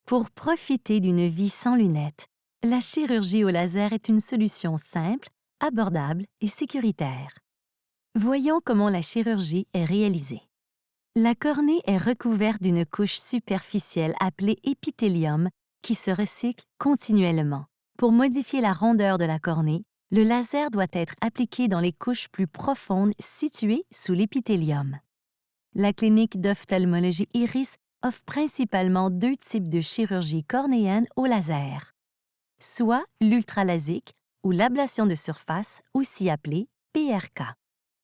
Pour profiter d'une vie sans lunettes, la chirurgie au laser est une solution simple, abordable et sécuritaire. Voyons comment la chirurgie est réalisée. La cornée est recouverte d'une couche superficielle appelée épithélium qui se recycle continuellement. Pour modifier la rondeur de la cornée, le laser doit être appliqué dans les couches plus profondes situées sous l'épithélium. La clinique d'ophtalmologie Iris offre principalement deux types de chirurgie cornéenne au laser, soit l'ultralasique ou l'ablation de surface, aussi appelée PRK.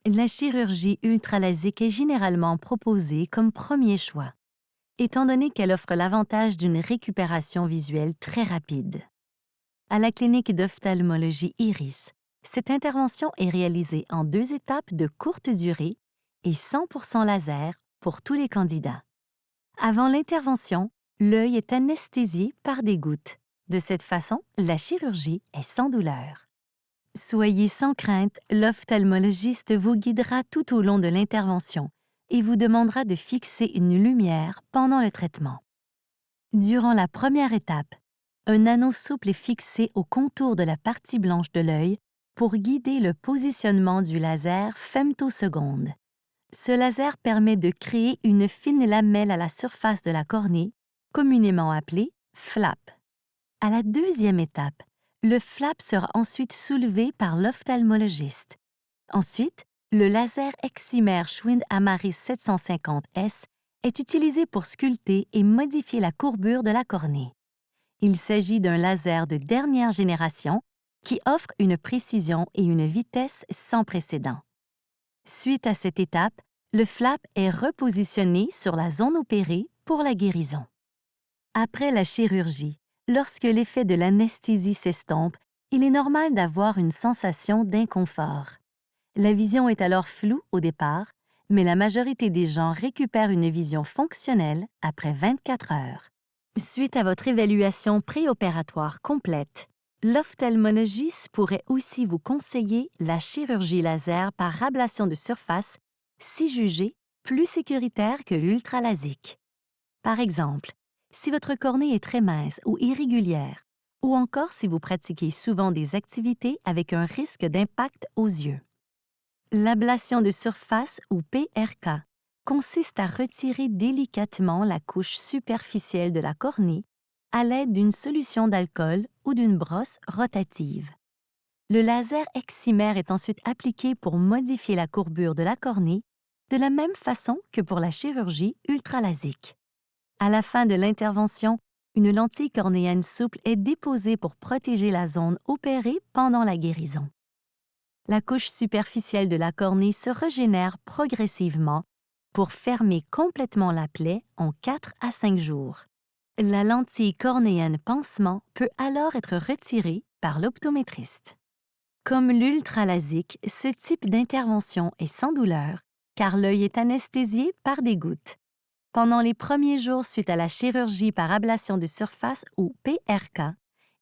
La chirurgie ultralasique est généralement proposée comme premier choix, étant donné qu'elle offre l'avantage d'une récupération visuelle très rapide. À la clinique d'ophtalmologie Iris, cette intervention est réalisée en deux étapes de courte durée et 100% laser pour tous les candidats. Avant l'intervention, l'œil est anesthésié par des gouttes. De cette façon, la chirurgie est sans douleur. Soyez sans crainte, l'ophtalmologiste vous guidera tout au long de l'intervention et vous demandera de fixer une lumière pendant le traitement. Durant la première étape, un anneau souple est fixé au contour de la partie blanche de l'œil pour guider le positionnement du laser femtoseconde. Ce laser permet de créer une fine lamelle à la surface de la cornée, communément appelée flap. À la deuxième étape, le flap sera ensuite soulevé par l'ophtalmologiste. Ensuite, le laser Excimer Schwind Amaris 750S est utilisé pour sculpter et modifier la courbure de la cornée. Il s'agit d'un laser de dernière génération qui offre une précision et une vitesse sans précédent. Suite à cette étape, le flap est repositionné sur la zone opérée pour la guérison. Après la chirurgie, lorsque l'effet de l'anesthésie s'estompe, il est normal d'avoir une sensation d'inconfort. La vision est alors floue au départ, mais la majorité des gens récupèrent une vision fonctionnelle après 24 heures. Suite à votre évaluation préopératoire complète, l'ophtalmologiste pourrait aussi vous conseiller la chirurgie laser par ablation de surface si jugée plus sécuritaire que l'ultralasique. Par exemple, si votre cornée est très mince ou irrégulière, ou encore si vous pratiquez souvent des activités avec un risque d'impact aux yeux. L'ablation de surface ou PRK consiste à retirer délicatement la couche superficielle de la cornée à l'aide d'une solution d'alcool ou d'une brosse rotative. Le laser Excimer est ensuite appliqué pour modifier la courbure de la cornée de la même façon que pour la chirurgie ultralasique. À la fin de l'intervention, une lentille cornéenne souple est déposée pour protéger la zone opérée pendant la guérison. La couche superficielle de la cornée se régénère progressivement pour fermer complètement la plaie en 4 à 5 jours. La lentille cornéenne pansement peut alors être retirée par l'optométriste. Comme l'ultralasique, ce type d'intervention est sans douleur car l'œil est anesthésié par des gouttes. Pendant les premiers jours suite à la chirurgie par ablation de surface ou PRK,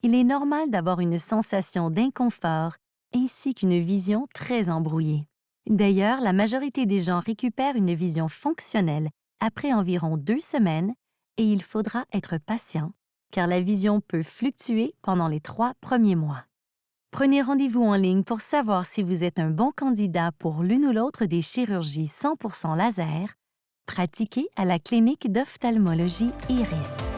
il est normal d'avoir une sensation d'inconfort ainsi qu'une vision très embrouillée. D'ailleurs, la majorité des gens récupèrent une vision fonctionnelle après environ 2 semaines et il faudra être patient car la vision peut fluctuer pendant les 3 premiers mois. Prenez rendez-vous en ligne pour savoir si vous êtes un bon candidat pour l'une ou l'autre des chirurgies 100% laser pratiquées à la clinique d'ophtalmologie Iris.